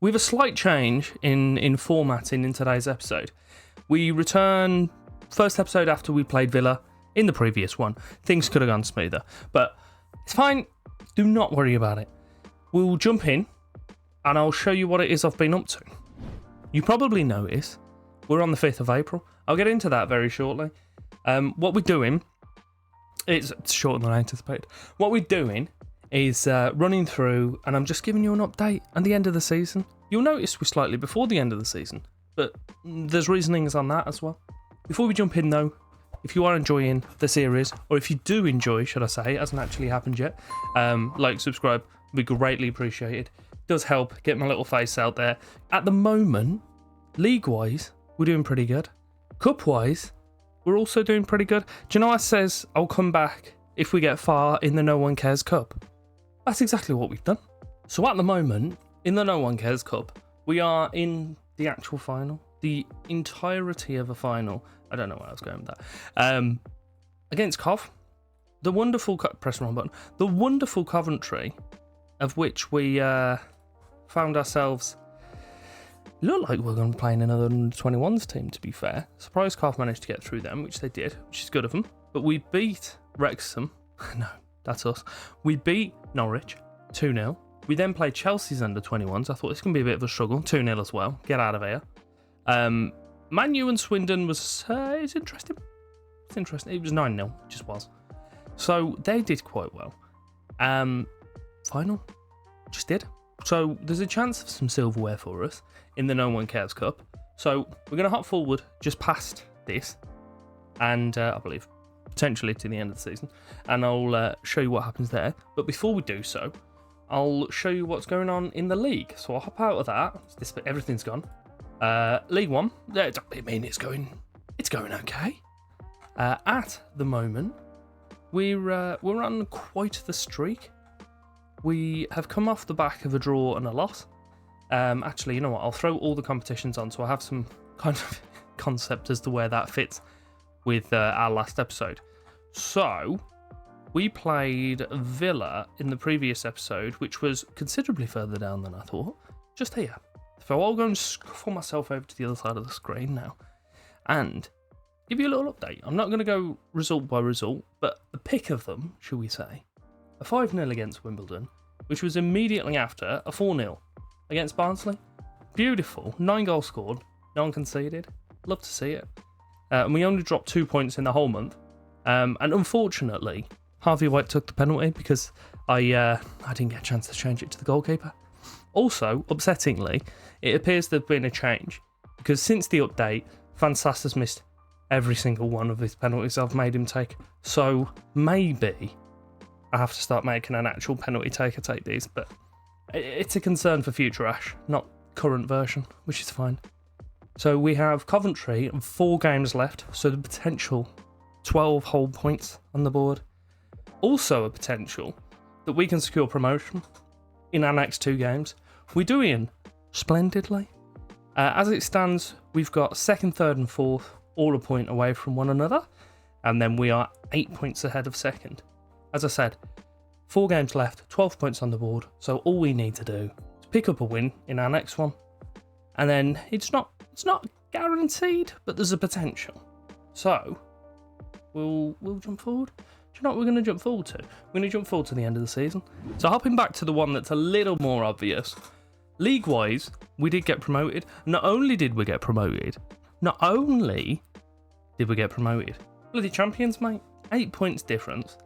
We have a slight change in formatting in today's episode. We return first episode after we played Villa in the previous one. Things could have gone smoother, but it's fine. Do not worry about it. We'll jump in and I'll show you what it is I've been up to. You probably notice we're on the 5th of April. I'll get into that very shortly. What we're doing, it's shorter than I anticipated. What we're doing is running through, and I'm just giving you an update at the end of the season. You'll notice we're slightly before the end of the season, but there's reasonings on that as well. Before we jump in though, if you are enjoying the series, or if you do enjoy, should I say, it hasn't actually happened yet, like, subscribe, would be greatly appreciated. It does help get my little face out there. At the moment, league-wise, we're doing pretty good. Cup-wise, we're also doing pretty good. Do you know I says I'll come back if we get far in the No One Cares Cup? That's exactly what we've done. So at the moment, in the No One Cares Cup, we are in the actual final. The entirety of a final. I don't know where I was going with that. Against Cov. The wonderful... press the wrong button. The wonderful Coventry, of which we found ourselves... Look like we're going to be playing another 21s team, to be fair. Surprised Cov managed to get through them, which they did, which is good of them. But we beat Wrexham. No, that's us. We beat Norwich 2-0. We then played Chelsea's under 21s. I thought this can be a bit of a struggle. 2-0 as well. Get out of here. Man U and Swindon was it's interesting. It's interesting. It was 9-0. It just was. So they did quite well. Final. Just did. So there's a chance of some silverware for us in the No One Cares Cup. So we're going to hop forward just past this. And I believe potentially to the end of the season. And I'll show you what happens there. But before we do so, I'll show you what's going on in the league. So I'll hop out of that. Everything's gone. League One. I mean, it's going okay. At the moment, we're on quite the streak. We have come off the back of a draw and a loss. Actually, you know what? I'll throw all the competitions on, so I have some kind of concept as to where that fits with our last episode. So we played Villa in the previous episode, which was considerably further down than I thought. Just here. So I'll go and scroll myself over to the other side of the screen now and give you a little update. I'm not going to go result by result, but the pick of them, shall we say, a 5-0 against Wimbledon, which was immediately after a 4-0 against Barnsley. Beautiful. 9 goals scored, no one conceded. Love to see it. And we only dropped 2 points in the whole month. And unfortunately, Harvey White took the penalty because I didn't get a chance to change it to the goalkeeper. Also, upsettingly, it appears there has been a change because since the update, Van Sass has missed every single one of his penalties I've made him take. So maybe I have to start making an actual penalty taker take these, but it's a concern for future Ash, not current version, which is fine. So we have Coventry and 4 games left, so the potential 12 whole points on the board. Also a potential that we can secure promotion in our next 2 games. We're doing splendidly. As it stands, we've got 2nd, 3rd and 4th, all a point away from one another, and then we are 8 points ahead of 2nd. As I said, 4 games left, 12 points on the board, so all we need to do is pick up a win in our next one, and then it's not guaranteed, but there's a potential. So we'll jump forward. Do you know what we're going to jump forward to? We're going to jump forward to the end of the season. So hopping back to the one that's a little more obvious. League-wise, we did get promoted. Not only did we get promoted, bloody champions, mate. 8 points difference.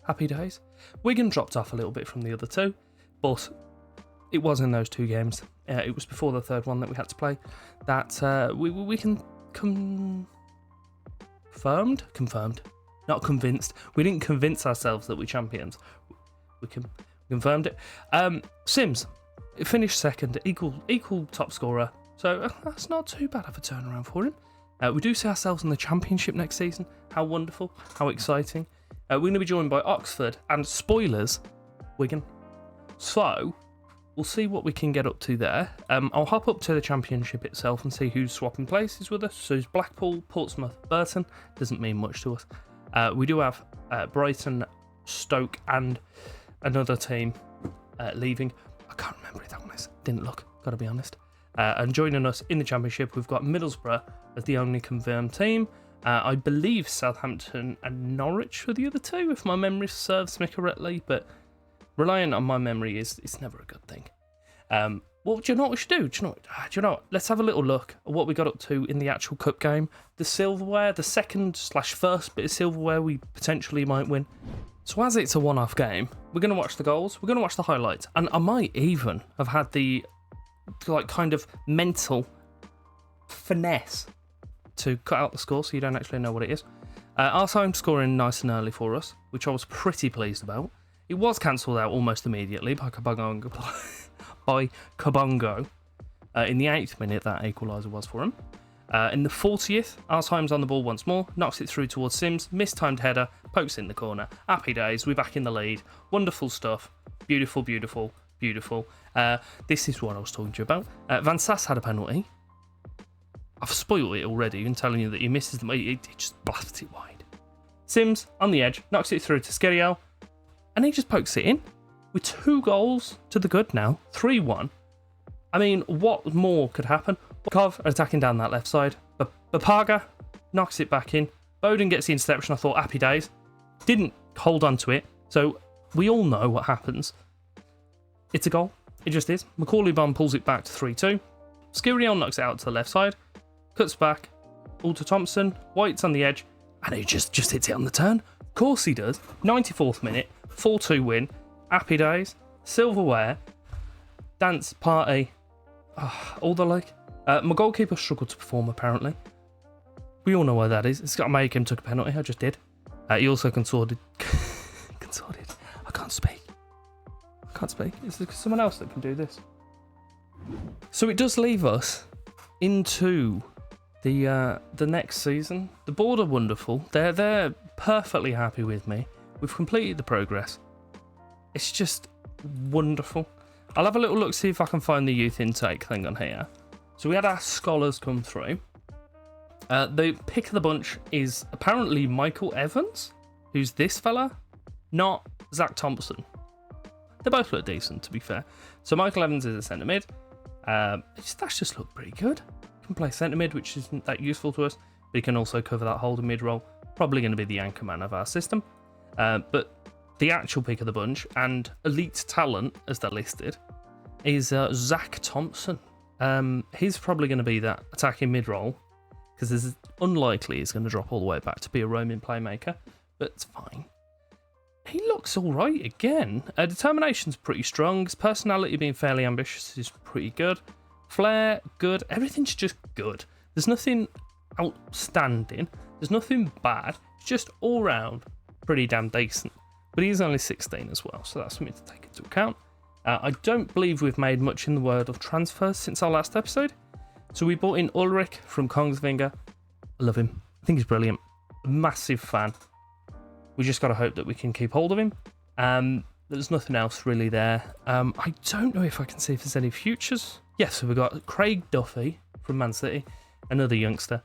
Happy days. Wigan dropped off a little bit from the other 2, but it was in those 2 games. It was before the 3rd one that we had to play that we can confirmed, not convinced. We didn't convince ourselves that we're champions. We confirmed it. Sims finished 2nd, equal top scorer. So that's not too bad of a turnaround for him. We do see ourselves in the championship next season. How wonderful, how exciting. We're going to be joined by Oxford and, spoilers, Wigan. So we'll see what we can get up to there. I'll hop up to the championship itself and see who's swapping places with us. So it's Blackpool, Portsmouth, Burton. Doesn't mean much to us. We do have Brighton, Stoke and another team leaving. I can't remember who that one is. Didn't look. got to be honest. And joining us in the Championship, we've got Middlesbrough as the only confirmed team. I believe Southampton and Norwich were the other two, if my memory serves me correctly, but relying on my memory it's never a good thing. Well, do you know what we should do? Do you know what? Let's have a little look at what we got up to in the actual cup game. The silverware, the second/first bit of silverware we potentially might win. So as it's a one-off game, we're going to watch the goals, we're going to watch the highlights, and I might even have had the kind of mental finesse to cut out the score so you don't actually know what it is. Our time scoring nice and early for us, which I was pretty pleased about. It was cancelled out almost immediately by Kabongo. In the 8th minute, that equaliser was for him. In the 40th, our time's on the ball once more, knocks it through towards Sims, mistimed header, pokes in the corner. Happy days, we're back in the lead. Wonderful stuff. Beautiful, beautiful, beautiful. This is what I was talking to you about. Van Sass had a penalty. I've spoiled it already in telling you that he misses them. He just blasts it wide. Sims on the edge, knocks it through to Skeriel, and he just pokes it in. With 2 goals to the good now, 3-1. I mean, what more could happen? Kov attacking down that left side. Bapaga knocks it back in. Bowden gets the interception. I thought, happy days. Didn't hold on to it. So we all know what happens. It's a goal. It just is. Macaulay Bomb pulls it back to 3-2. Skiriel knocks it out to the left side. Cuts back. All to Thompson. White's on the edge. And he just hits it on the turn. Of course he does. 94th minute. 4-2 win. Happy days. Silverware. Dance party. All the like. My goalkeeper struggled to perform, apparently. We all know why that is. It's got to make him took a penalty. I just did. He also consorted. I can't speak. Is there someone else that can do this? So it does leave us into the next season. The board are wonderful. They're perfectly happy with me. We've completed the progress. It's just wonderful. I'll have a little look, see if I can find the youth intake thing on here. So we had our scholars come through. The pick of the bunch is apparently Michael Evans, who's this fella, not Zach Thompson. They both look decent, to be fair. So Michael Evans is a centre mid. That's just looked pretty good. Can play centre mid, which isn't that useful to us, but he can also cover that holding mid role. Probably going to be the anchor man of our system. But the actual pick of the bunch and elite talent, as they're listed, is Zach Thompson. He's probably going to be that attacking mid role because it's unlikely he's going to drop all the way back to be a roaming playmaker, but it's fine. He looks all right again. Determination's pretty strong. His personality being fairly ambitious is pretty good. Flair, good. Everything's just good. There's nothing outstanding. There's nothing bad. It's just all round pretty damn decent. But he's only 16 as well, so that's something to take into account. I don't believe we've made much in the world of transfers since our last episode. So we bought in Ulrich from Kongsvinger. I love him. I think he's brilliant. Massive fan. We just got to hope that we can keep hold of him. There's nothing else really there. I don't know if I can see if there's any futures. Yes, so we've got Craig Duffy from Man City, another youngster.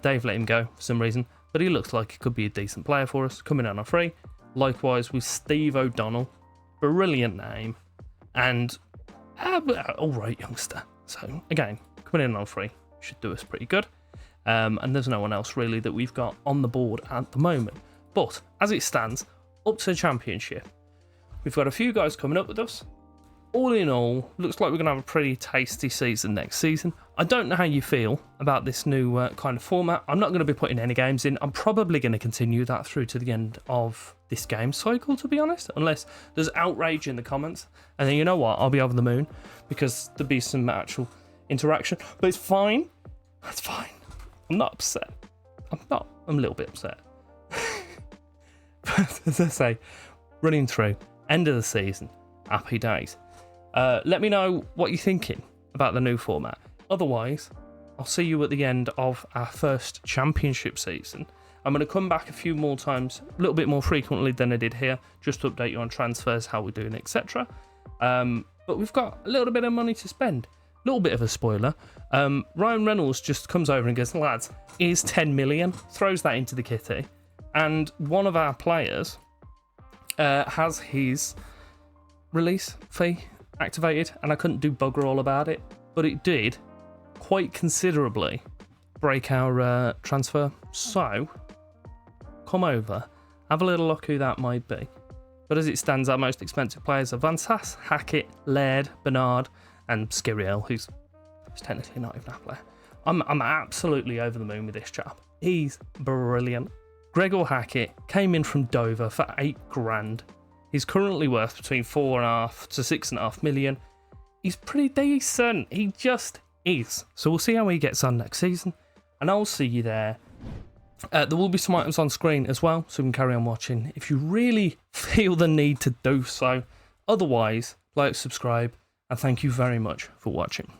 Dave let him go for some reason, but he looks like he could be a decent player for us, coming on free. Likewise with Steve O'Donnell. Brilliant name. And alright youngster. So again, coming in on free should do us pretty good. And there's no one else really that we've got on the board at the moment. But as it stands, up to the Championship, we've got a few guys coming up with us. All in all, looks like we're going to have a pretty tasty season next season. I don't know how you feel about this new kind of format. I'm not going to be putting any games in. I'm probably going to continue that through to the end of this game cycle, to be honest, unless there's outrage in the comments. And then you know what? I'll be over the moon because there'll be some actual interaction. But it's fine. It's fine. I'm not upset. I'm a little bit upset. But as I say, running through, end of the season, happy days. Let me know what you're thinking about the new format. Otherwise, I'll see you at the end of our first Championship season. I'm going to come back a few more times, a little bit more frequently than I did here, just to update you on transfers, how we're doing, etc. But we've got a little bit of money to spend. A little bit of a spoiler. Ryan Reynolds just comes over and goes, lads, here's 10 million, throws that into the kitty. And one of our players has his release fee activated, and I couldn't do bugger all about it, but it did quite considerably break our transfer. So come over, have a little look who that might be. But as it stands, our most expensive players are Van Sass, Hackett, Laird, Bernard, and Skiriel, who's technically not even a player. I'm absolutely over the moon with this chap. He's brilliant. Gregor Hackett came in from Dover for 8 grand. He's currently worth between 4.5 to 6.5 million. He's pretty decent. He just is. So we'll see how he gets on next season, and I'll see you there. There will be some items on screen as well, so we can carry on watching if you really feel the need to do so. Otherwise, like, subscribe, and thank you very much for watching.